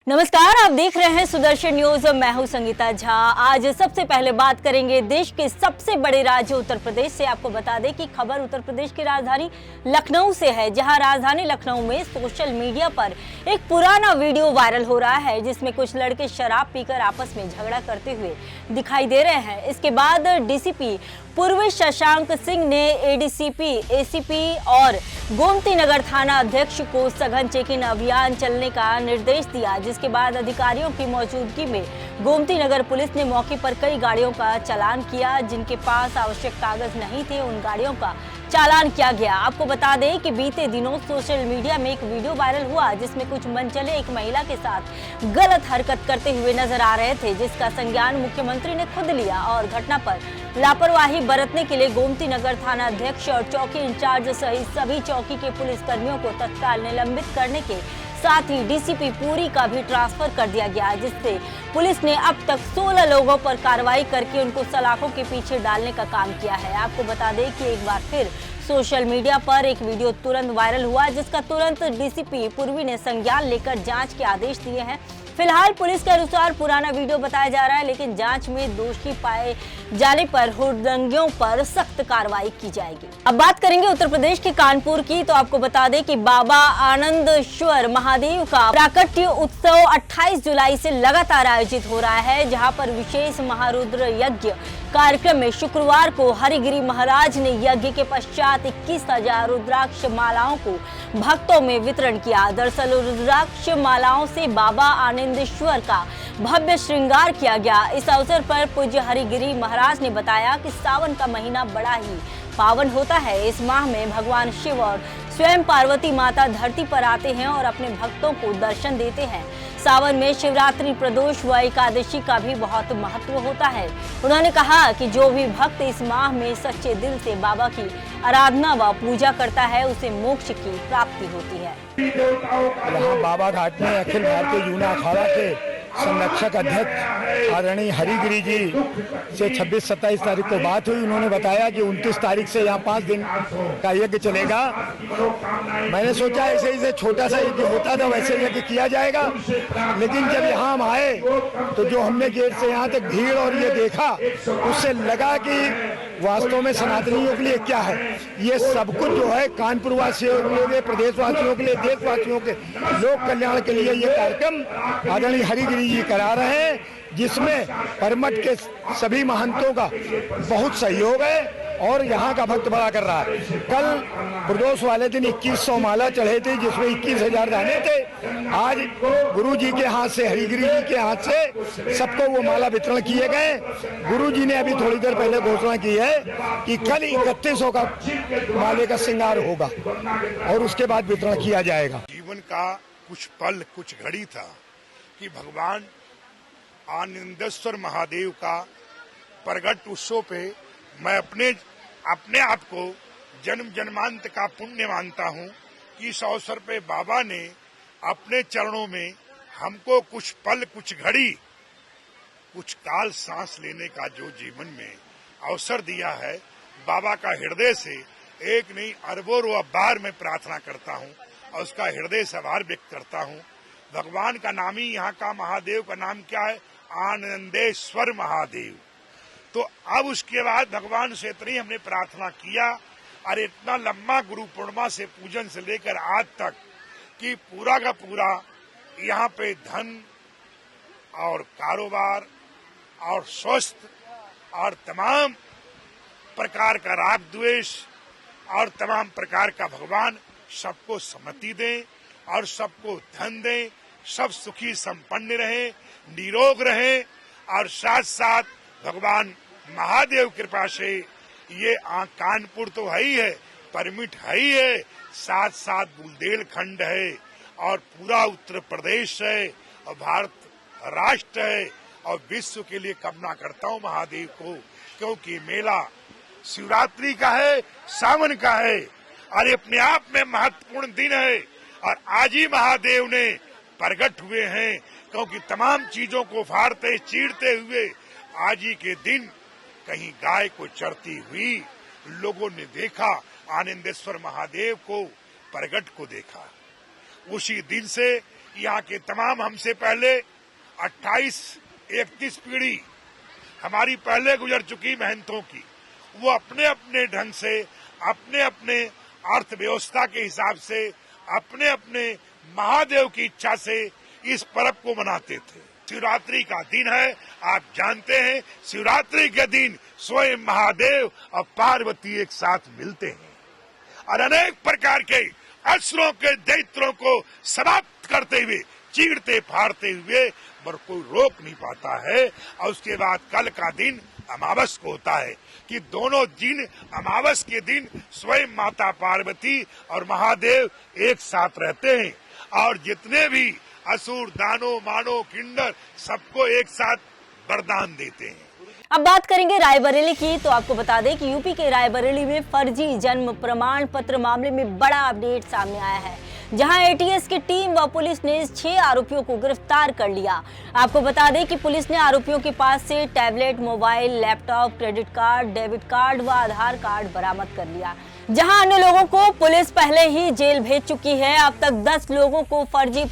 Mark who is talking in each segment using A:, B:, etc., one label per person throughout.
A: नमस्कार, आप देख रहे हैं सुदर्शन न्यूज। मैं हूं संगीता झा। आज सबसे पहले बात करेंगे देश के सबसे बड़े राज्य उत्तर प्रदेश से। आपको बता दें कि खबर उत्तर प्रदेश की राजधानी लखनऊ से है, जहां राजधानी लखनऊ में सोशल मीडिया पर एक पुराना वीडियो वायरल हो रहा है, जिसमें कुछ लड़के शराब पीकर आपस में झगड़ा करते हुए दिखाई दे रहे हैं। इसके बाद डीसीपी पूर्वी शशांक सिंह ने एडीसीपी, एसीपी और गोमती नगर थाना अध्यक्ष को सघन चेकिंग अभियान चलने का निर्देश दिया, जिसके बाद अधिकारियों की मौजूदगी में गोमती नगर पुलिस ने मौके पर कई गाड़ियों का चालान किया। जिनके पास आवश्यक कागज नहीं थे, उन गाड़ियों का चालान किया गया। आपको बता दें कि बीते दिनों सोशल मीडिया में एक वीडियो वायरल हुआ, जिसमें कुछ मनचले एक महिला के साथ गलत हरकत करते हुए नजर आ रहे थे, जिसका संज्ञान मुख्यमंत्री ने खुद लिया और घटना पर लापरवाही बरतने के लिए गोमती नगर थाना अध्यक्ष और चौकी इंचार्ज सहित सभी चौकी के पुलिस कर्मियों को तत्काल निलंबित करने के साथ ही डीसीपी पुरी का भी ट्रांसफर कर दिया गया, जिससे पुलिस ने अब तक 16 लोगों पर कार्रवाई करके उनको सलाखों के पीछे डालने का काम किया है। आपको बता दें कि एक बार फिर सोशल मीडिया पर एक वीडियो तुरंत वायरल हुआ, जिसका तुरंत डीसीपी पूर्वी ने संज्ञान लेकर जांच के आदेश दिए हैं। फिलहाल पुलिस के अनुसार पुराना वीडियो बताया जा रहा है, लेकिन जांच में दोषी पाए जाने पर हुड़दंगियों पर सख्त कार्रवाई की जाएगी। अब बात करेंगे उत्तर प्रदेश के कानपुर की, तो आपको बता दें कि बाबा आनंदेश्वर महादेव का प्राकट्य उत्सव 28 जुलाई से लगातार आयोजित हो रहा है, जहां पर विशेष महारुद्र यज्ञ कार्यक्रम में शुक्रवार को हरिगिरी महाराज ने यज्ञ के पश्चात 21,000 रुद्राक्ष मालाओं को भक्तों में वितरण किया। दरअसल रुद्राक्ष मालाओं से बाबा आनंदेश्वर का भव्य श्रृंगार किया गया। इस अवसर पर पूज्य हरिगिरी महाराज ने बताया कि सावन का महीना बड़ा ही पावन होता है। इस माह में भगवान शिव और स्वयं पार्वती माता धरती पर आते हैं और अपने भक्तों को दर्शन देते हैं। सावन में शिवरात्रि, प्रदोष व एकादशी का भी बहुत महत्व होता है। उन्होंने कहा कि जो भी भक्त इस माह में सच्चे दिल से बाबा की आराधना व पूजा करता है, उसे मोक्ष की प्राप्ति होती है।
B: यहाँ बाबा घाट में अखिल भारतीय जूना अखाड़ा के संरक्षक अध्यक्ष आदरणीय हरिगिरी जी से 26-27 तारीख को बात हुई। उन्होंने बताया कि 29 तारीख से यहाँ 5 दिन का यज्ञ चलेगा। मैंने सोचा ऐसे ही छोटा सा यज्ञ होता था वैसे यज्ञ किया जाएगा, लेकिन जब यहाँ हम आए तो जो हमने गेट से यहाँ तक भीड़ और ये देखा, उससे लगा कि वास्तव में सनातनियों के लिए क्या है ये सब कुछ जो है, कानपुर वासियों के लिए, प्रदेशवासियों के लिए, देशवासियों के लोक कल्याण के लिए ये कार्यक्रम आदरणीय हरिगिरी जी करा रहे हैं, जिसमें परमठ के सभी महंतों का बहुत सहयोग है और यहाँ का भक्त बड़ा कर रहा है। कल प्रदोष वाले दिन 2100 माला चढ़े थे, जिसमें 21,000 दाने थे। आज गुरु जी के हाथ से, हरिगिरी जी के हाथ से सबको वो माला वितरण किए गए। गुरु जी ने अभी थोड़ी देर पहले घोषणा की है कि कल 3100 का माले का श्रृंगार होगा और उसके बाद वितरण किया जाएगा।
C: जीवन का कुछ पल, कुछ घड़ी था कि भगवान आनंदेश्वर महादेव का प्रगट उत्सव पे मैं अपने आप को जन्म जन्मांत का पुण्य मानता हूँ कि इस अवसर पे बाबा ने अपने चरणों में हमको कुछ पल, कुछ घड़ी, कुछ काल सांस लेने का जो जीवन में अवसर दिया है, बाबा का हृदय से एक नहीं अरबों बार मैं प्रार्थना करता हूँ और उसका हृदय से आभार व्यक्त करता हूँ। भगवान का नाम ही, यहाँ का महादेव का नाम क्या है? आनंदेश्वर महादेव। तो अब उसके बाद भगवान से इतनी हमने प्रार्थना किया और इतना लंबा गुरु पूर्णिमा से पूजन से लेकर आज तक कि पूरा का पूरा यहाँ पे धन और कारोबार और स्वस्थ और तमाम प्रकार का राग द्वेष और तमाम प्रकार का भगवान सबको सम्मति दें और सबको धन दें, सब सुखी संपन्न रहे, निरोग रहे और साथ साथ भगवान महादेव कृपा से ये कानपुर तो है ही है, परमिट है ही है, साथ साथ बुंदेलखंड है और पूरा उत्तर प्रदेश है और भारत राष्ट्र है और विश्व के लिए कामना करता हूँ महादेव को, क्योंकि मेला शिवरात्रि का है, सावन का है और ये अपने आप में महत्वपूर्ण दिन है और आज ही महादेव ने प्रकट हुए हैं, क्योंकि तमाम चीजों को फाड़ते चीरते हुए आज ही के दिन कहीं गाय को चरती हुई लोगों ने देखा, आनंदेश्वर महादेव को प्रगट को देखा। उसी दिन से यहाँ के तमाम हमसे पहले 28-31 पीढ़ी हमारी पहले गुजर चुकी महंतों की, वो अपने अपने ढंग से, अपने अपने अर्थव्यवस्था के हिसाब से, अपने अपने महादेव की इच्छा से इस पर्व को मनाते थे। शिवरात्रि का दिन है, आप जानते हैं, शिवरात्रि के दिन स्वयं महादेव और पार्वती एक साथ मिलते हैं और अनेक प्रकार के असुरों के दैत्यों को समाप्त करते हुए, चीरते फाड़ते हुए, पर कोई रोक नहीं पाता है। और उसके बाद कल का दिन अमावस को होता है कि दोनों दिन, अमावस के दिन स्वयं माता पार्वती और महादेव एक साथ रहते हैं और जितने भी असुर, दानो, मानो, किन्नर सबको एक साथ वरदान देते हैं।
A: अब बात करेंगे रायबरेली की, तो आपको बता दें कि यूपी के रायबरेली में फर्जी जन्म प्रमाण पत्र मामले में बड़ा अपडेट सामने आया है, जहां एटीएस की टीम व पुलिस ने 6 आरोपियों को गिरफ्तार कर लिया। आपको बता दें कि पुलिस ने आरोपियों के पास से tablet, mobile, laptop, credit card, debit card व आधार कार्ड बरामद कर लिया। जहां अन्य लोगों को पुलिस पहले ही जेल भेज चुकी है। अब तक 10 लोगों को फर्जी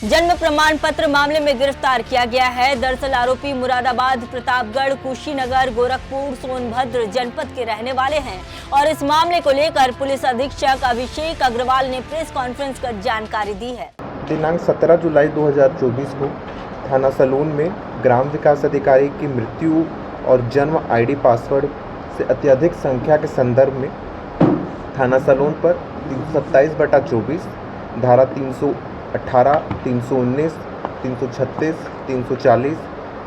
A: जन्म प्रमाण पत्र मामले में गिरफ्तार किया गया है। दरअसल आरोपी मुरादाबाद, प्रतापगढ़, कुशीनगर, गोरखपुर, सोनभद्र जनपद के रहने वाले हैं और इस मामले को लेकर पुलिस अधीक्षक अभिषेक अग्रवाल ने प्रेस कॉन्फ्रेंस कर जानकारी दी है।
D: दिनांक 17 जुलाई 2024 को थाना सलून में ग्राम विकास अधिकारी की मृत्यु और जन्म आईडी पासवर्ड से अत्यधिक संख्या के संदर्भ में थाना सलून पर 327/24 धारा 318, 319, 336, 340,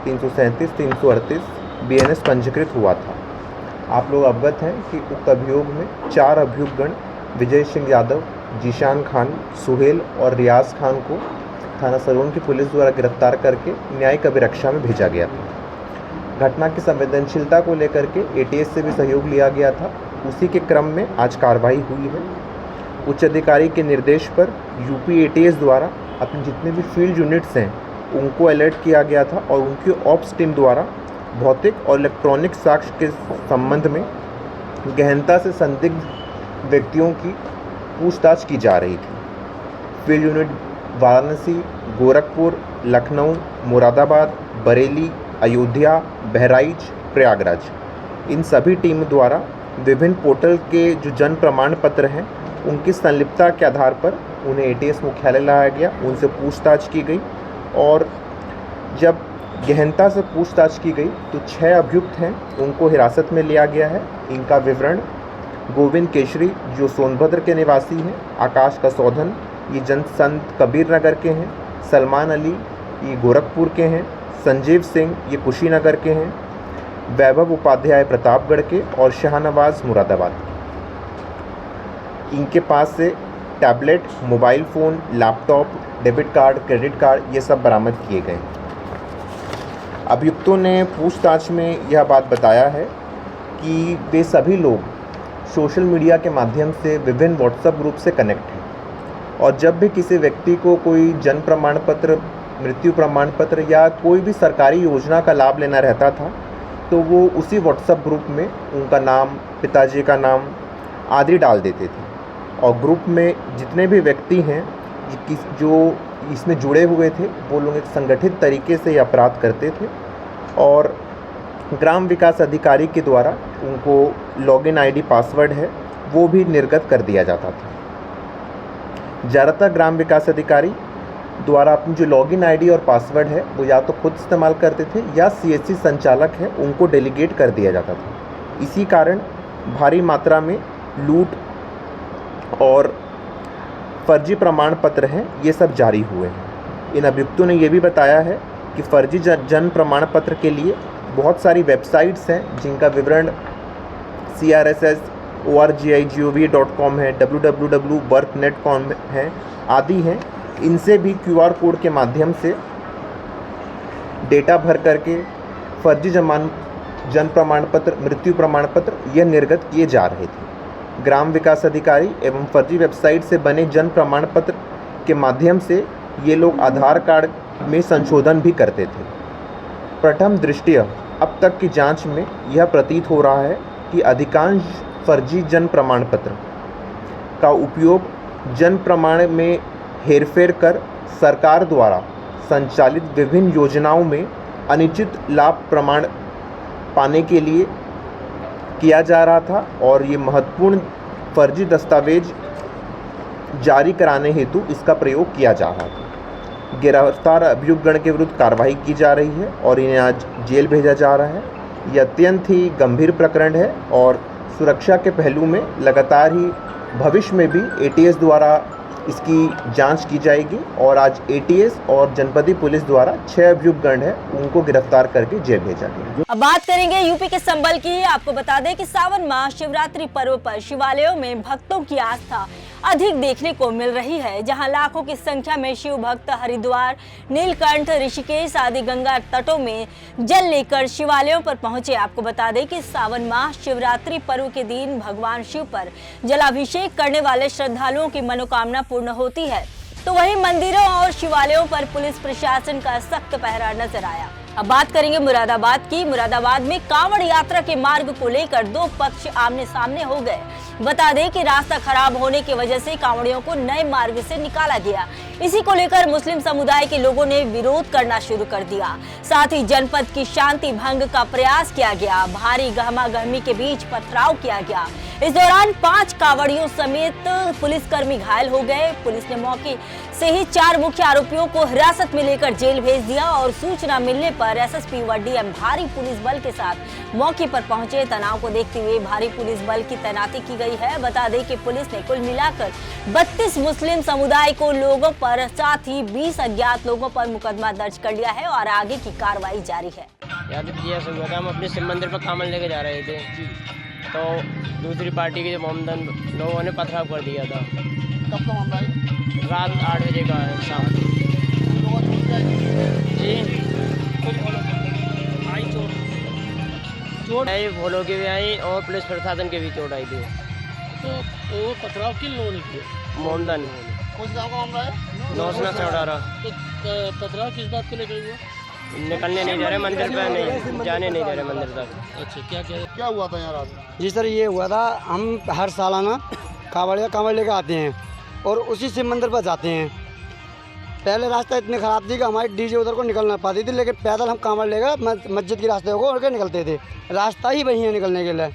D: 337, 338 बीएनएस पंजीकृत हुआ था। आप लोग अवगत हैं कि उक्त अभियोग में 4 अभियुक्तगण विजय सिंह यादव, जीशान खान, सुहेल और रियाज खान को थाना सलून की पुलिस द्वारा गिरफ्तार करके न्यायिक अभिरक्षा में भेजा गया था। घटना की संवेदनशीलता को लेकर के एटीएस से भी सहयोग लिया गया था। उसी के क्रम में आज कार्रवाई हुई है। उच्च अधिकारी के निर्देश पर यूपी एटीएस द्वारा अपने जितने भी फील्ड यूनिट्स हैं उनको अलर्ट किया गया था और उनकी ऑप्स टीम द्वारा भौतिक और इलेक्ट्रॉनिक साक्ष्य के संबंध में गहनता से संदिग्ध व्यक्तियों की पूछताछ की जा रही थी। फील्ड यूनिट वाराणसी, गोरखपुर, लखनऊ, मुरादाबाद, बरेली, अयोध्या, बहराइच, प्रयागराज, इन सभी टीम द्वारा विभिन्न पोर्टल के जो जन्म प्रमाण पत्र हैं उनकी संलिप्तता के आधार पर उन्हें एटीएस मुख्यालय लाया गया, उनसे पूछताछ की गई और जब गहनता से पूछताछ की गई तो 6 अभियुक्त हैं उनको हिरासत में लिया गया है। इनका विवरण गोविंद केशरी जो सोनभद्र के निवासी हैं, आकाश कसौधन ये संत कबीर नगर के हैं, सलमान अली ये गोरखपुर के हैं, संजीव सिंह ये कुशीनगर के हैं, वैभव उपाध्याय प्रतापगढ़ के और शाहनवाज मुरादाबाद। इनके पास से tablet, mobile phone, laptop, debit card, credit card ये सब बरामद किए गए। अभियुक्तों ने पूछताछ में यह बात बताया है कि वे सभी लोग सोशल मीडिया के माध्यम से विभिन्न व्हाट्सएप ग्रुप से कनेक्ट हैं और जब भी किसी व्यक्ति को कोई जन्म प्रमाण पत्र, मृत्यु प्रमाण पत्र या कोई भी सरकारी योजना का लाभ लेना रहता था तो वो उसी व्हाट्सएप ग्रुप में उनका नाम, पिताजी का नाम आदि डाल देते थे और ग्रुप में जितने भी व्यक्ति हैं जो इसमें जुड़े हुए थे वो लोग एक संगठित तरीके से ये अपराध करते थे और ग्राम विकास अधिकारी के द्वारा उनको लॉगिन आईडी पासवर्ड है वो भी निर्गत कर दिया जाता था। ज़्यादातर ग्राम विकास अधिकारी द्वारा अपनी जो लॉगिन आईडी और पासवर्ड है वो या तो खुद इस्तेमाल करते थे या सीएससी संचालक है उनको डेलीगेट कर दिया जाता था। इसी कारण भारी मात्रा में लूट और फर्जी प्रमाण पत्र हैं ये सब जारी हुए हैं। इन अभियुक्तों ने ये भी बताया है कि फर्जी जन्म प्रमाण पत्र के लिए बहुत सारी वेबसाइट्स हैं जिनका विवरण crss.org.gov.com है, www.birthnet.com है आदि हैं। इनसे भी QR कोड के माध्यम से डेटा भर करके फर्जी जन्म प्रमाण पत्र, मृत्यु प्रमाण पत्र यह निर्गत किए जा रहे थे। ग्राम विकास अधिकारी एवं फर्जी वेबसाइट से बने जन्म प्रमाण पत्र के माध्यम से ये लोग आधार कार्ड में संशोधन भी करते थे। प्रथम दृष्टया अब तक की जांच में यह प्रतीत हो रहा है कि अधिकांश फर्जी जन्म प्रमाण पत्र का उपयोग जन्म प्रमाण में हेरफेर कर सरकार द्वारा संचालित विभिन्न योजनाओं में अनुचित लाभ प्रमाण पाने के लिए किया जा रहा था और ये महत्वपूर्ण फर्जी दस्तावेज जारी कराने हेतु इसका प्रयोग किया जा रहा था। गिरफ्तार अभियुक्तगण के विरुद्ध कार्रवाई की जा रही है और इन्हें आज जेल भेजा जा रहा है। यह अत्यंत ही गंभीर प्रकरण है और सुरक्षा के पहलू में लगातार ही भविष्य में भी एटीएस द्वारा इसकी जांच की जाएगी और आज एटीएस और जनपदीय पुलिस द्वारा 6 अभियुक्तगण है उनको गिरफ्तार करके जेल भेजा गया।
A: अब बात करेंगे यूपी के संबल की। आपको बता दें कि सावन माह शिवरात्रि पर्व पर शिवालयों में भक्तों की आस्था अधिक देखने को मिल रही है, जहां लाखों की संख्या में शिव भक्त हरिद्वार, नीलकंठ, ऋषिकेश आदि गंगा तटों में जल लेकर शिवालयों पर पहुंचे। आपको बता दें कि सावन माह शिवरात्रि पर्व के दिन भगवान शिव पर जलाभिषेक करने वाले श्रद्धालुओं की मनोकामना पूर्ण होती है। तो वहीं मंदिरों और शिवालयों पर पुलिस प्रशासन का सख्त पहरा नजर आया। अब बात करेंगे मुरादाबाद की। मुरादाबाद में कांवड़ यात्रा के मार्ग को लेकर दो पक्ष आमने सामने हो गए। बता दें कि रास्ता खराब होने की वजह से कांवड़ियों को नए मार्ग से निकाला गया। इसी को लेकर मुस्लिम समुदाय के लोगों ने विरोध करना शुरू कर दिया। साथ ही जनपद की शांति भंग का प्रयास किया गया। भारी गहमा-गहमी के बीच पथराव किया गया। इस दौरान 5 कांवड़ियों समेत पुलिसकर्मी घायल हो गए। पुलिस ने मौके से ही 4 मुख्य आरोपियों को हिरासत में लेकर जेल भेज दिया और सूचना मिलने पर एसएसपी व डीएम भारी पुलिस बल के साथ मौके पर पहुंचे। तनाव को देखते हुए भारी पुलिस बल की तैनाती की गई है। बता दें कि पुलिस ने कुल मिलाकर 32 मुस्लिम समुदाय को लोगों पर, साथ ही 20 अज्ञात लोगों पर मुकदमा दर्ज कर लिया है और आगे की कार्रवाई जारी है।
E: हम अपने शिव मंदिर पर कामन लेके जा रहे थे तो दूसरी पार्टी के जो मोमदन लोगों ने पथराव कर दिया था।
F: कब का मामला है?
E: रात 8 बजे का है शाम। जी चोट आई, भोलों की भी आई और पुलिस प्रशासन के भी चोट आई थी।
F: तो वो पथराव किन लोगों ने किया?
E: मोमदन
F: कौन गाँव का मामला है?
E: नौसना से उड़ा रहा।
F: तो पथराव किस बात को लेकर हुआ?
E: निकलने नहीं दे रहे मंदिर पे, नहीं जाने नहीं दे रहे मंदिर तक।
F: अच्छा, क्या हुआ था यहाँ रात?
G: जी सर, ये हुआ था, हम हर सालाना कांवड़ लेकर आते हैं और उसी शिव मंदिर पर जाते हैं। पहले रास्ता इतनी ख़राब थी कि हमारी डीजे उधर को निकल ना पाती थी, लेकिन पैदल हम कांवड़ लेकर मस्जिद के रास्ते को उड़ निकलते थे। रास्ता ही वही है निकलने के लिए।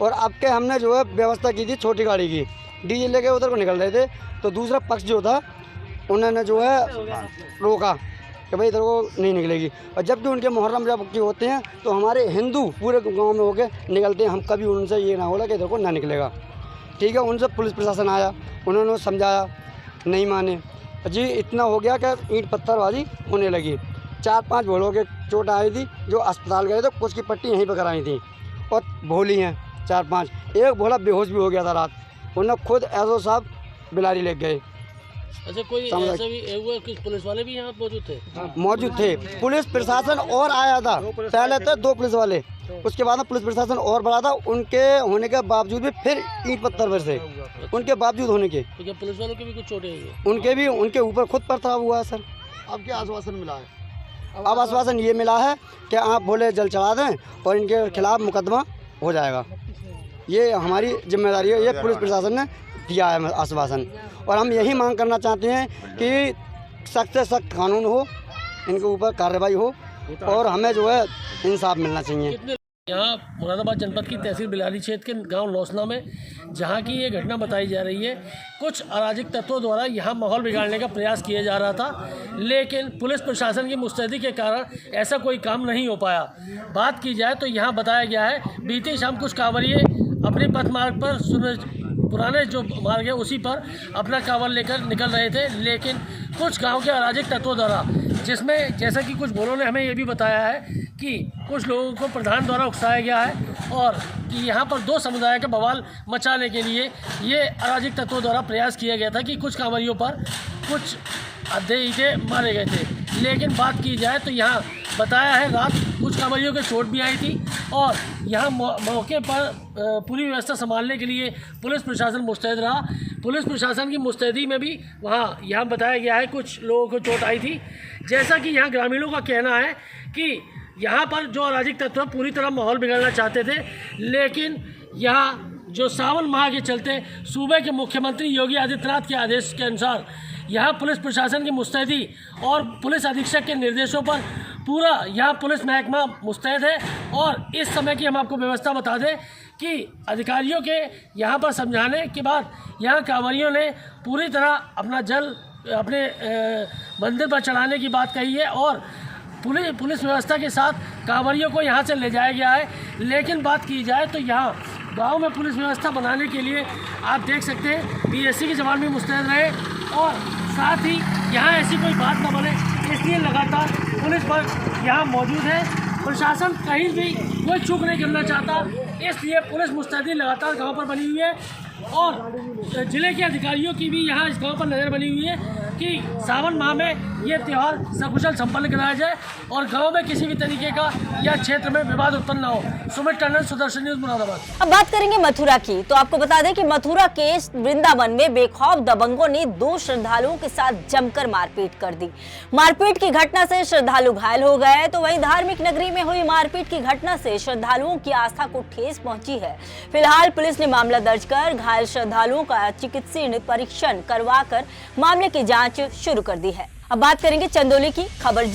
G: और अब के हमने जो है व्यवस्था की थी छोटी गाड़ी की, डीजे लेके उधर को निकल रहे थे तो दूसरा पक्ष जो था उन्होंने जो है रोका कि भाई इधर को नहीं निकलेगी। और जबकि उनके मुहर्रम जब की होते हैं तो हमारे हिंदू पूरे गांव में होके निकलते हैं। हम कभी उनसे ये ना बोला कि इधर को ना निकलेगा। ठीक है, उनसे पुलिस प्रशासन आया, उन्होंने समझाया, नहीं माने जी। इतना हो गया कि ईंट पत्थरबाजी होने लगी। 4-5 भोलों के चोट आई थी जो अस्पताल गए थे, कुछ की पट्टी यहीं पर कराई थी। और भोली हैं 4-5, एक भोला बेहोश भी हो गया था रात। उन्हें खुद एसओ साहब बिलारी ले गए।
F: अच्छा, कोई ऐसा भी हुआ कि पुलिस वाले भी यहाँ मौजूद थे?
G: मौजूद थे, पुलिस प्रशासन और आया था। पहले थे 2 पुलिस वाले, उसके बाद में पुलिस प्रशासन और बढ़ा था। उनके होने के बावजूद भी फिर ईंट पत्थर बरसे, उनके बावजूद होने के।
F: तो क्या पुलिस वालों के भी कुछ चोटें हुई?
G: उनके भी, उनके ऊपर खुद पथराव हुआ है सर।
F: अब क्या आश्वासन मिला है?
G: अब आश्वासन ये मिला है कि आप बोले जल चढ़ा दें और इनके खिलाफ मुकदमा हो जाएगा। ये हमारी जिम्मेदारी है, ये पुलिस प्रशासन ने दिया है आश्वासन। और हम यही मांग करना चाहते हैं कि सख्त से सख्त कानून हो, इनके ऊपर कार्रवाई हो और हमें जो है इंसाफ मिलना चाहिए।
F: यहाँ मुरादाबाद जनपद की तहसील बिलारी क्षेत्र के गांव नौसना में जहाँ की ये घटना बताई जा रही है, कुछ अराजक तत्वों द्वारा यहाँ माहौल बिगाड़ने का प्रयास किया जा रहा था, लेकिन पुलिस प्रशासन की मुस्तैदी के कारण ऐसा कोई काम नहीं हो पाया। बात की जाए तो यहाँ बताया गया है बीती शाम कुछ कांवरिये अपने पथ मार्ग पर, पुराने जो मार्ग है उसी पर अपना कांवड़ लेकर निकल रहे थे, लेकिन कुछ गांव के अराजक तत्वों द्वारा, जिसमें जैसा कि कुछ बोलों ने हमें ये भी बताया है कि कुछ लोगों को प्रधान द्वारा उकसाया गया है और कि यहाँ पर 2 समुदाय का बवाल मचाने के लिए ये अराजक तत्वों द्वारा प्रयास किया गया था कि कुछ कांवरियों पर कुछ अड्डे मारे गए थे। लेकिन बात की जाए तो यहाँ बताया है रात कुछ कांवरियों के चोट भी आई थी और यहाँ मौके पर पूरी व्यवस्था संभालने के लिए पुलिस प्रशासन मुस्तैद रहा। पुलिस प्रशासन की मुस्तैदी में भी यहाँ बताया गया है कुछ लोगों को चोट आई थी। जैसा कि यहाँ ग्रामीणों का कहना है कि यहाँ पर जो अराजक तत्व पूरी तरह माहौल बिगाड़ना चाहते थे, लेकिन यहाँ जो सावन माह के चलते सूबे के मुख्यमंत्री योगी आदित्यनाथ के आदेश के अनुसार यहाँ पुलिस प्रशासन की मुस्तैदी और पुलिस अधीक्षक के निर्देशों पर पूरा यहाँ पुलिस महकमा मुस्तैद है। और इस समय की हम आपको व्यवस्था बता दें कि अधिकारियों के यहाँ पर समझाने के बाद यहाँ कांवरियों ने पूरी तरह अपना जल अपने मंदिर पर चढ़ाने की बात कही है और पुलिस व्यवस्था के साथ कांवरियों को यहाँ से ले जाया गया है। लेकिन बात की जाए तो यहाँ गांव में पुलिस व्यवस्था बनाने के लिए आप देख सकते हैं पीएससी के जवान भी मुस्तैद रहे और साथ ही यहाँ ऐसी कोई बात न बने, इसलिए लगातार पुलिस बल यहाँ मौजूद है। प्रशासन कहीं भी कोई चूक नहीं करना चाहता, इसलिए पुलिस मुस्तैदी लगातार गांव पर बनी हुई है और जिले के अधिकारियों की भी यहाँ इस गांव पर नज़र बनी हुई है कि सावन माह में ये त्यौहार सकुशल संपन्न कराया जाए और गांव में किसी भी तरीके का या क्षेत्र में विवाद उत्पन्न न हो। सुमित टंडन, सुदर्शन न्यूज़, मुरादाबाद।
A: अब बात करेंगे मथुरा की। तो आपको बता दें कि मथुरा के वृंदावन में बेखौफ दबंगों ने 2 श्रद्धालुओं के साथ जमकर मारपीट कर दी। मारपीट की घटना से श्रद्धालु घायल हो गए। तो वहीं धार्मिक नगरी में हुई मारपीट की घटना से श्रद्धालुओं की आस्था को ठेस पहुंची है। फिलहाल पुलिस ने मामला दर्ज कर घायल श्रद्धालुओं का चिकित्सीय परीक्षण करवाकर मामले की जांच शुरू कर दी है। अब बात करेंगे चंदौली की। खबर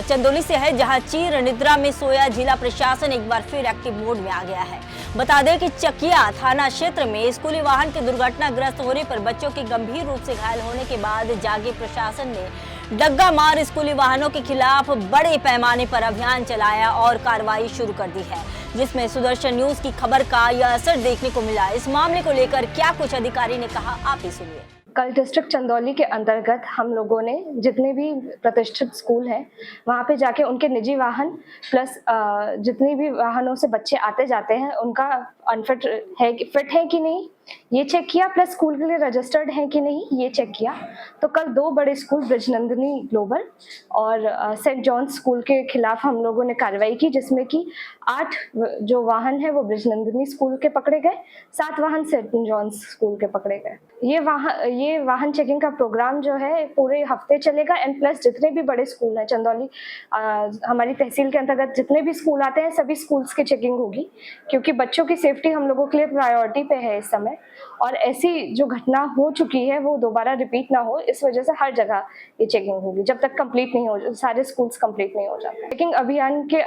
A: चंदौली से है, जहां चीर निद्रा में सोया जिला प्रशासन एक बार फिर एक्टिव मोड में आ गया है। बता दें कि चकिया थाना क्षेत्र में स्कूली वाहन के दुर्घटनाग्रस्त होने पर बच्चों के गंभीर रूप से घायल होने के बाद जागे प्रशासन ने डग्गा मार स्कूली वाहनों के खिलाफ बड़े पैमाने पर अभियान चलाया और कार्रवाई शुरू कर दी है, जिसमें सुदर्शन न्यूज की खबर का यह असर देखने को मिला। इस मामले को लेकर क्या कुछ अधिकारी ने कहा, आप ही सुनिए।
H: कल डिस्ट्रिक्ट चंदौली के अंतर्गत हम लोगों ने जितने भी प्रतिष्ठित स्कूल हैं वहाँ पे जाके उनके निजी वाहन प्लस जितने भी वाहनों से बच्चे आते जाते हैं उनका अनफिट है, फिट है कि नहीं ये चेक किया, प्लस स्कूल के लिए रजिस्टर्ड है कि नहीं ये चेक किया। तो कल 2 बड़े स्कूल ब्रिजनंदिनी ग्लोबल और सेंट जॉन्स स्कूल के खिलाफ हम लोगों ने कार्रवाई की, जिसमें कि 8 जो वाहन है वो ब्रिजनंदिनी स्कूल के पकड़े गए, 7 वाहन सेंट जॉन्स स्कूल के पकड़े गए। ये वाहन चेकिंग का प्रोग्राम जो है पूरे हफ्ते चलेगा एंड प्लस जितने भी बड़े स्कूल हैं चंदौली हमारी तहसील के अंतर्गत जितने भी स्कूल आते हैं सभी स्कूल्स की चेकिंग होगी, क्योंकि बच्चों की सेफ्टी हम लोगों के लिए प्रायोरिटी पे है इस समय। और ऐसी जो घटना हो चुकी है वो दोबारा रिपीट ना हो, इस वजह से हर जगह ये चेकिंग होगी जब तक कंप्लीट नहीं हो, सारे स्कूल्स कंप्लीट नहीं हो जाते। चेकिंग अभियान के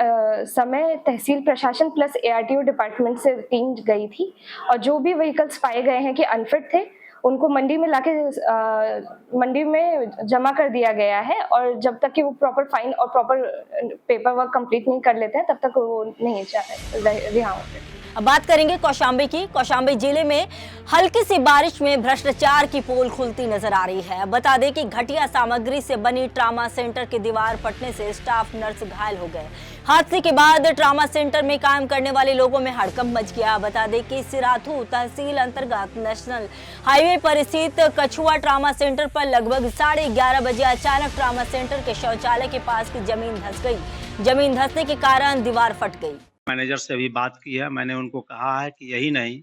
H: समय तहसील प्रशासन प्लस ARTO डिपार्टमेंट से टीम गई थी और जो भी व्हीकल्स पाए गए हैं कि अनफिट थे उनको मंडी में लाके मंडी में जमा कर दिया गया है और जब तक कि वो प्रॉपर फाइन और प्रॉपर पेपर वर्क कंप्लीट नहीं कर लेते हैं तब तक वो नहीं रिहा होते।
A: अब बात करेंगे कौशाम्बी की। कौशाम्बी जिले में हल्की सी बारिश में भ्रष्टाचार की पोल खुलती नजर आ रही है। बता दें कि घटिया सामग्री से बनी ट्रामा सेंटर की दीवार फटने से स्टाफ नर्स घायल हो गए। हादसे के बाद ट्रामा सेंटर में काम करने वाले लोगों में हड़कंप मच गया। बता दें कि सिराथू तहसील अंतर्गत नेशनल हाईवे पर स्थित कछुआ ट्रामा सेंटर पर लगभग 11:30 बजे अचानक ट्रामा सेंटर के शौचालय के पास की जमीन धंस गई। जमीन धंसने के कारण दीवार फट गई।
I: मैनेजर से भी बात की है, मैंने उनको कहा है कि यही नहीं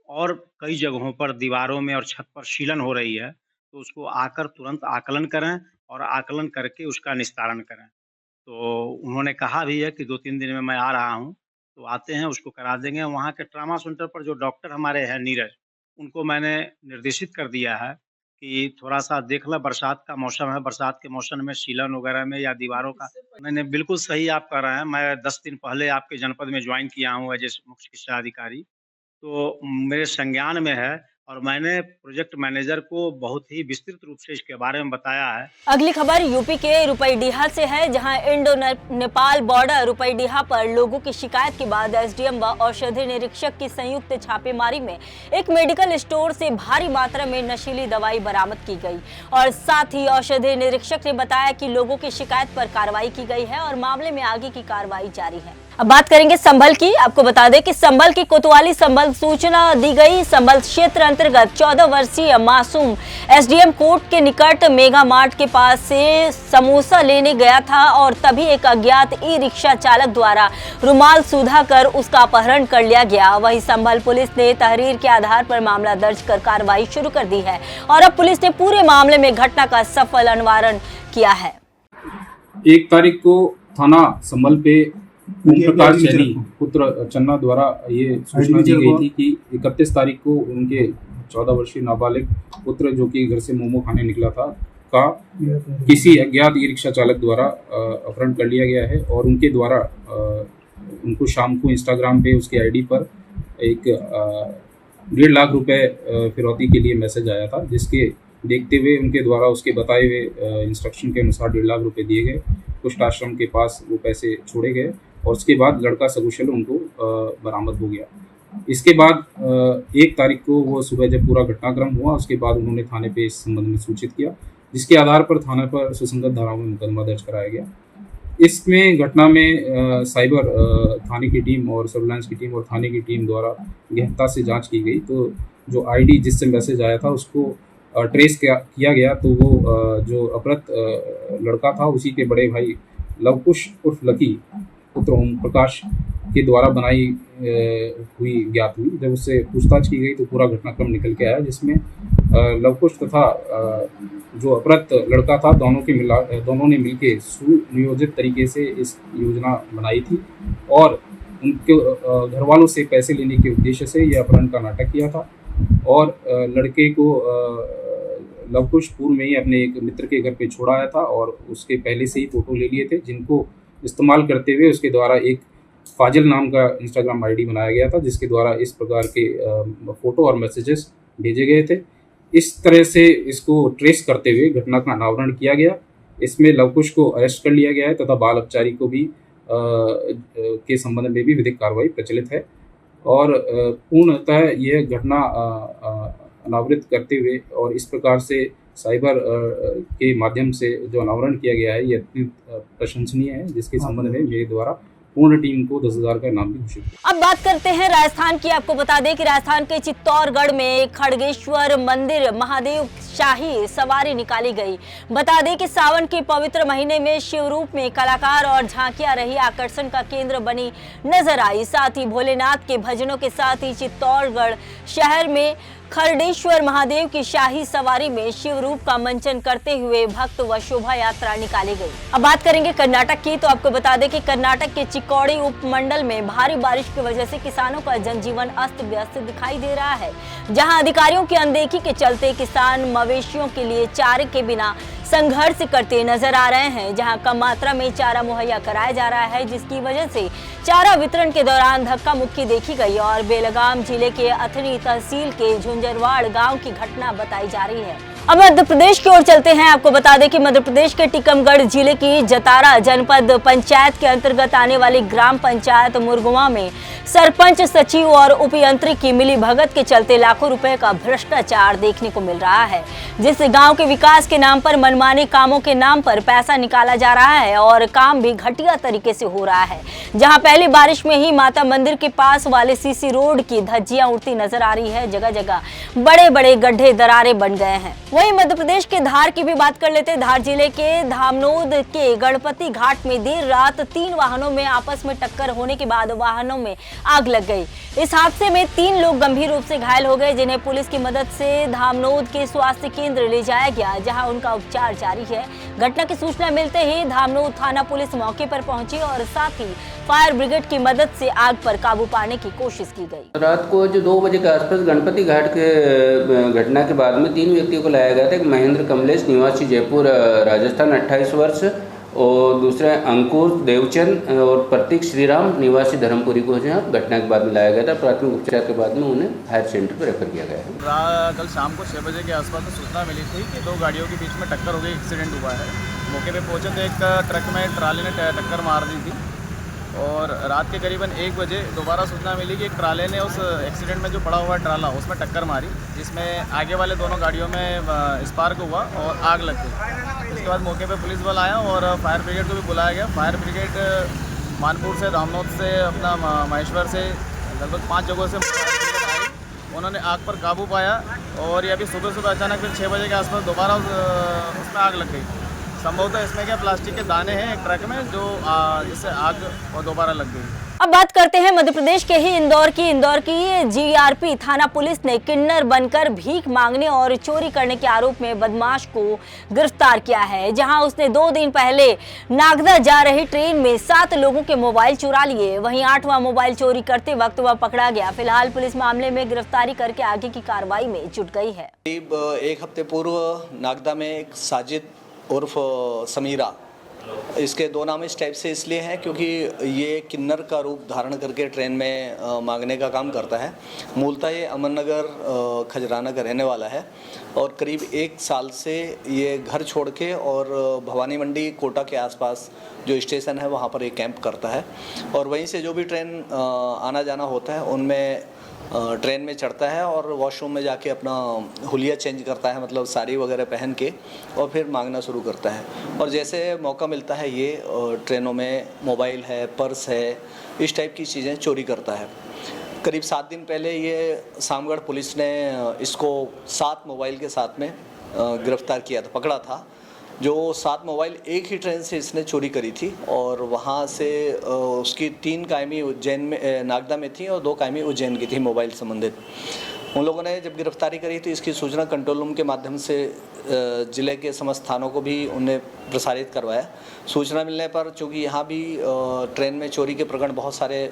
I: और कई जगहों पर दीवारों में और छत पर शीलन हो रही है, तो उसको आकर तुरंत आकलन करें और आकलन करके उसका निस्तारण करें। तो उन्होंने कहा भी है कि 2-3 दिन में मैं आ रहा हूं, तो आते हैं उसको करा देंगे। वहां के ट्रामा सेंटर पर जो डॉक्टर हमारे हैं नीरज, उनको मैंने निर्देशित कर दिया है कि थोड़ा सा देख लो, बरसात का मौसम है, बरसात के मौसम में शीलन वगैरह में या दीवारों का। मैंने बिल्कुल सही आप कह रहे हैं, मैं 10 दिन पहले आपके जनपद में ज्वाइन किया हूँ एज मुख्य चिकित्सा अधिकारी, तो मेरे संज्ञान में है और मैंने प्रोजेक्ट मैनेजर को बहुत ही विस्तृत रूप से इसके बारे में बताया है।
A: अगली खबर यूपी के रुपईडीहा से है, जहां इंडो नेपाल बॉर्डर रुपईडीहा पर लोगों की शिकायत के बाद SDM व औषधि निरीक्षक की संयुक्त छापेमारी में एक मेडिकल स्टोर से भारी मात्रा में नशीली दवाई बरामद की गई और साथ ही औषधि निरीक्षक ने बताया कि लोगों की शिकायत पर कार्रवाई की गई है और मामले में आगे की कार्रवाई जारी है। अब बात करेंगे संभल की। आपको बता दें कि संभल की कोतवाली संभल सूचना दी गई। संभल क्षेत्र अंतर्गत 14 वर्षीय मासूम SDM कोर्ट के निकट मेगा मार्ट के पास से समोसा लेने गया था और तभी एक अज्ञात ई-रिक्शा चालक द्वारा रुमाल सूधा कर उसका अपहरण कर लिया गया। वहीं संभल पुलिस ने तहरीर के आधार पर मामला दर्ज कर कार्रवाई शुरू कर दी है और अब पुलिस ने पूरे मामले में घटना का सफल निवारण किया है।
J: 1 तारीख को थाना संभल पे ओम प्रकाश चन्नी पुत्र चन्ना द्वारा ये सूचना दी गई थी कि 31 तारीख को उनके 14 वर्षीय नाबालिग पुत्र जो कि घर से मोमो खाने निकला था, का किसी अज्ञात ई रिक्शा चालक द्वारा अपहरण कर लिया गया है और उनके द्वारा उनको शाम को इंस्टाग्राम पे उसके आईडी पर एक 1.5 लाख रुपए फिरौती के लिए मैसेज आया था, जिसके देखते हुए उनके द्वारा उसके बताए हुए इंस्ट्रक्शन के अनुसार 1.5 लाख रुपए दिए गए। कुष्ठ आश्रम के पास वो पैसे छोड़े गए और उसके बाद लड़का सकुशल उनको बरामद हो गया। इसके बाद 1 तारीख को वो सुबह जब पूरा घटनाक्रम हुआ, उसके बाद उन्होंने थाने पे इस संबंध में सूचित किया, जिसके आधार पर थाने पर सुसंगत धाराओं में मुकदमा दर्ज कराया गया। इसमें घटना में साइबर थाने की टीम और सर्विलांस की टीम और थाने की टीम द्वारा गहनता से जांच की गई। तो जो आईडी जिससे मैसेज आया था उसको ट्रेस किया गया, तो वो जो अपहृत लड़का था उसी के बड़े भाई लवकुश उर्फ लकी पुत्र ओम प्रकाश के द्वारा बनाई हुई ज्ञात हुई। जब उससे पूछताछ की गई तो पूरा घटनाक्रम निकल के आया, जिसमें लवकुश तथा जो अपहृत लड़का था दोनों ने मिलकर सुनियोजित तरीके से इस योजना बनाई थी और उनके घर वालों से पैसे लेने के उद्देश्य से यह अपहरण का नाटक किया था। और लड़के को लवकुश पूर्व में ही अपने एक मित्र के घर पे छोड़ा आया था और उसके पहले से ही फोटो ले लिए थे, जिनको इस्तेमाल करते हुए उसके द्वारा एक फाजिल नाम का इंस्टाग्राम आईडी बनाया गया था, जिसके द्वारा इस प्रकार के फोटो और मैसेजेस भेजे गए थे। इस तरह से इसको ट्रेस करते हुए घटना का अनावरण किया गया। इसमें लवकुश को अरेस्ट कर लिया गया है तथा बाल अपचारी को भी के संबंध में भी विधिक कार्रवाई प्रचलित है और पूर्णतः यह घटना अनावृत करते हुए और इस प्रकार से साइबर के माध्यम से जो अनावरण किया गया है, ये अत्यंत प्रशंसनीय है, जिसके संबंध में मेरे द्वारा पूर्ण टीम को 10,000 का इनाम भी घोषित किया।
A: अब बात करते हैं राजस्थान की। आपको बता दें कि राजस्थान के चित्तौड़गढ़ में खड़गेश्वर मंदिर महादेव शाही सवारी निकाली गई। बता दें कि सावन के पवित्र महीने में शिव रूप में कलाकार और झांकियां रही आकर्षण का केंद्र बनी नजर आई। साथ ही भोलेनाथ के भजनों के साथ ही चित्तौड़गढ़ शहर में खरडेश्वर महादेव की शाही सवारी में शिव रूप का मंचन करते हुए भक्त व शोभा यात्रा निकाली गई। अब बात करेंगे कर्नाटक की, तो आपको बता दें कि कर्नाटक के चिक्कोड़ी उपमंडल में भारी बारिश की वजह से किसानों का जनजीवन अस्त व्यस्त दिखाई दे रहा है, जहां अधिकारियों की अनदेखी के चलते किसान मवेशियों के लिए चारे के बिना संघर्ष करते नजर आ रहे हैं। जहां कम मात्रा में चारा मुहैया कराया जा रहा है, जिसकी वजह से चारा वितरण के दौरान धक्का मुक्की देखी गई और बेलगाम जिले के अथनी तहसील के झुंझरवाड़ गांव की घटना बताई जा रही है। अब मध्य प्रदेश की ओर चलते हैं। आपको बता दें कि मध्य प्रदेश के टीकमगढ़ जिले की जतारा जनपद पंचायत के अंतर्गत आने वाली ग्राम पंचायत मुरगुआ में सरपंच, सचिव और उपयंत्री की मिली भगत के चलते लाखों रुपए का भ्रष्टाचार देखने को मिल रहा है, जिस गांव के विकास के नाम पर मनमाने कामों के नाम पर पैसा निकाला जा रहा है और काम भी घटिया तरीके से हो रहा है। जहां पहली बारिश में ही माता मंदिर के पास वाले सीसी रोड की धज्जियां उड़ती नजर आ रही है। जगह जगह बड़े बड़े गड्ढे दरारें बन गए हैं। वहीं मध्य प्रदेश के धार की भी बात कर लेते हैं। धार जिले के धामनोद के गणपति घाट में देर रात 3 वाहनों में आपस में टक्कर होने के बाद वाहनों में आग लग गई। इस हादसे में 3 लोग गंभीर रूप से घायल हो गए, जिन्हें पुलिस की मदद से धामनोद के स्वास्थ्य केंद्र ले जाया गया, जहां उनका उपचार जारी है। घटना की सूचना मिलते ही धामनोद थाना पुलिस मौके पर पहुंची और साथ ही फायर ब्रिगेड की मदद से आग पर काबू पाने की कोशिश की गई।
K: रात को जो 2 बजे के आसपास गणपति घाट के घटना के बाद में 3 व्यक्तियों को लाया गया था। एक महेंद्र कमलेश निवासी जयपुर राजस्थान 28 वर्ष और दूसरा अंकुर देवचंद और प्रतीक श्रीराम निवासी धर्मपुरी को जो घटना के बाद में लाया गया था। प्राथमिक उपचार के बाद में उन्हें हायर सेंटर पर रेफर किया गया है।
L: कल शाम को 6 बजे के आसपास सूचना मिली थी कि 2 गाड़ियों के बीच में टक्कर हो गई, एक्सीडेंट हुआ है। मौके पे पहुंचे तो एक ट्रक में ट्राली ने टक्कर मार दी थी और रात के करीबन 1 बजे दोबारा सूचना मिली कि एक ट्राले ने उस एक्सीडेंट में जो पड़ा हुआ ट्राला उसमें टक्कर मारी, जिसमें आगे वाले दोनों गाड़ियों में स्पार्क हुआ और आग लग गई। इसके बाद मौके पे पुलिस बल आया और फायर ब्रिगेड को भी बुलाया गया। फायर ब्रिगेड मानपुर से, धामनोद से, अपना महेश्वर से, लगभग 5 जगहों से आई। उन्होंने आग पर काबू पाया और ये अभी सुबह अचानक फिर 6 बजे के आसपास दोबारा उसमें आग लग गई। संभवतः इसमें क्या प्लास्टिक के दाने हैं एक ट्रक में, जो जिससे आग और दोबारा लग गई।
A: अब बात करते हैं मध्य प्रदेश के ही इंदौर की जीआरपी थाना पुलिस ने किन्नर बनकर भीख मांगने और चोरी करने के आरोप में बदमाश को गिरफ्तार किया है, जहां उसने 2 दिन पहले नागदा जा रही ट्रेन में 7 लोगों के मोबाइल चुरा लिए। वहीं 8वां मोबाइल चोरी करते वक्त वह पकड़ा गया। फिलहाल पुलिस मामले में गिरफ्तारी करके आगे की कार्रवाई में जुट गई है।
M: करीब 1 हफ्ते पूर्व नागदा में एक साजिद उर्फ समीरा, इसके 2 नाम इस टाइप से इसलिए हैं क्योंकि ये किन्नर का रूप धारण करके ट्रेन में मांगने का काम करता है। मूलतः ये अमननगर खजराना का रहने वाला है और करीब 1 साल से ये घर छोड़ के और भवानी मंडी कोटा के आसपास जो स्टेशन है वहाँ पर एक कैंप करता है और वहीं से जो भी ट्रेन आना जाना होता है उनमें ट्रेन में चढ़ता है और वॉशरूम में जाके अपना हुलिया चेंज करता है, मतलब साड़ी वगैरह पहन के, और फिर मांगना शुरू करता है। और जैसे मौका मिलता है ये ट्रेनों में मोबाइल है, पर्स है, इस टाइप की चीज़ें चोरी करता है। करीब 7 दिन पहले ये सामगढ़ पुलिस ने इसको 7 मोबाइल के साथ में गिरफ्तार किया था, पकड़ा था। जो 7 मोबाइल एक ही ट्रेन से इसने चोरी करी थी और वहाँ से उसकी 3 कायमी उज्जैन में नागदा में थी और 2 कायमी उज्जैन की थी मोबाइल संबंधित। उन लोगों ने जब गिरफ्तारी करी तो इसकी सूचना कंट्रोल रूम के माध्यम से ज़िले के समस्त थानों को भी उन्हें प्रसारित करवाया। सूचना मिलने पर चूँकि यहाँ भी ट्रेन में चोरी के प्रकरण बहुत सारे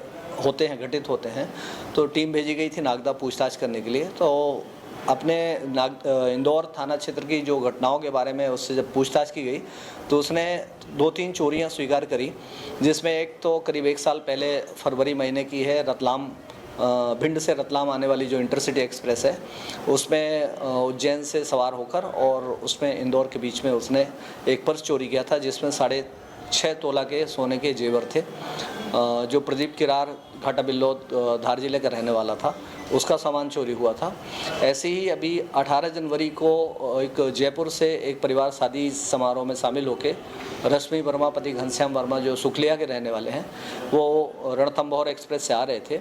M: होते हैं, घटित होते हैं, तो टीम भेजी गई थी नागदा पूछताछ करने के लिए। तो अपने इंदौर थाना क्षेत्र की जो घटनाओं के बारे में उससे जब पूछताछ की गई तो उसने 2-3 चोरियां स्वीकार करी, जिसमें एक तो करीब 1 साल पहले फरवरी महीने की है। रतलाम भिंड से रतलाम आने वाली जो इंटरसिटी एक्सप्रेस है उसमें उज्जैन से सवार होकर और उसमें इंदौर के बीच में उसने एक पर्स चोरी किया था जिसमें 6.5 तोला के सोने के जेवर थे। जो प्रदीप किरार घाटा बिल्लो धार जिले का रहने वाला था, उसका सामान चोरी हुआ था। ऐसे ही अभी 18 जनवरी को एक जयपुर से एक परिवार शादी समारोह में शामिल होकर रश्मि वर्मा पति घनश्याम वर्मा जो सुखलिया के रहने वाले हैं, वो रणथंभौर एक्सप्रेस से आ रहे थे।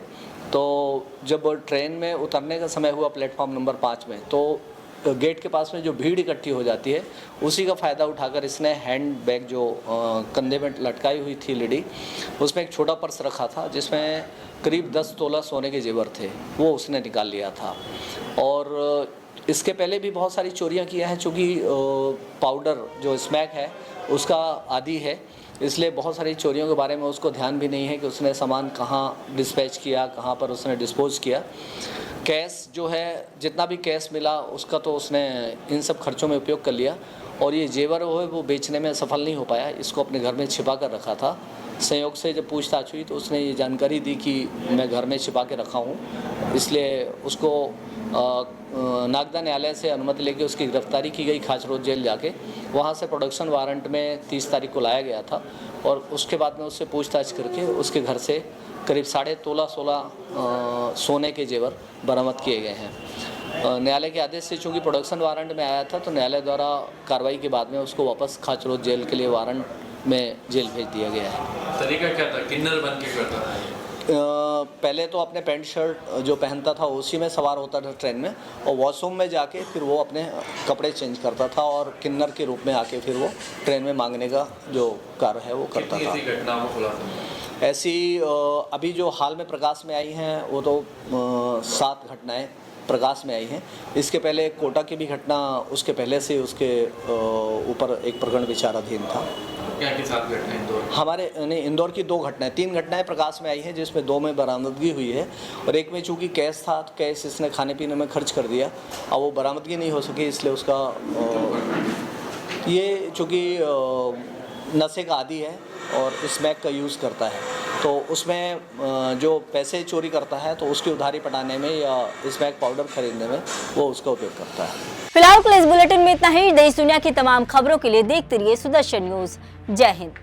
M: तो जब ट्रेन में उतरने का समय हुआ प्लेटफॉर्म नंबर 5 में, तो गेट के पास में जो भीड़ इकट्ठी हो जाती है उसी का फ़ायदा उठाकर इसने हैंड बैग जो कंधे में लटकाई हुई थी लेडी, उसमें एक छोटा पर्स रखा था जिसमें करीब 10 तोला सोने के जेवर थे, वो उसने निकाल लिया था। और इसके पहले भी बहुत सारी चोरियां की हैं, चूँकि पाउडर जो स्मैक है उसका आदी है, इसलिए बहुत सारी चोरियों के बारे में उसको ध्यान भी नहीं है कि उसने सामान कहाँ डिस्पैच किया, कहाँ पर उसने डिस्पोज किया। कैश जो है, जितना भी कैश मिला उसका तो उसने इन सब खर्चों में उपयोग कर लिया और ये जेवर वो बेचने में सफल नहीं हो पाया, इसको अपने घर में छिपा कर रखा था। संयोग से जब पूछताछ हुई तो उसने ये जानकारी दी कि मैं घर में छिपा के रखा हूँ, इसलिए उसको नागदा न्यायालय से अनुमति लेके उसकी गिरफ्तारी की गई खाच रोड जेल जाके। वहाँ से प्रोडक्शन वारंट में 30 तारीख को लाया गया था और उसके बाद में उससे पूछताछ करके उसके घर से करीब 16.5 तोला सोने के जेवर बरामद किए गए हैं। न्यायालय के आदेश से चूँकि प्रोडक्शन वारंट में आया था तो न्यायालय द्वारा कार्रवाई के बाद में उसको वापस खाच रोड जेल के लिए वारंट में जेल भेज दिया गया है।
N: तरीका क्या था, किन्नर बन के करता था?
M: पहले तो अपने पैंट शर्ट जो पहनता था उसी में सवार होता था ट्रेन में और वॉशरूम में जाके फिर वो अपने कपड़े चेंज करता था और किन्नर के रूप में आके फिर वो ट्रेन में मांगने का जो कार्य है वो करता था।
N: कितनी घटनाओं को खुलासा?
M: ऐसी अभी जो हाल में प्रकाश में आई हैं वो तो 7 घटनाएं प्रकाश में आई हैं। इसके पहले कोटा की भी घटना, उसके पहले से उसके ऊपर एक प्रकरण विचाराधीन था।
N: क्या की 7 घटनाएं इंदौर?
M: हमारे नहीं, इंदौर की 2 घटनाएं, 3 घटनाएं प्रकाश में आई हैं जिसमें 2 में बरामदगी हुई है और एक में चूँकि कैश था, कैश इसने खाने पीने में खर्च कर दिया, अब वो बरामदगी नहीं हो सकी, इसलिए उसका ये चूँकि नशे का आदी है और स्मैक का यूज़ करता है तो उसमें जो पैसे चोरी करता है तो उसकी उधारी पटाने में या स्मैक पाउडर खरीदने में वो उसका उपयोग करता है।
A: फिलहाल के इस बुलेटिन में इतना ही। देश दुनिया की तमाम खबरों के लिए देखते रहिए सुदर्शन न्यूज। जय हिंद।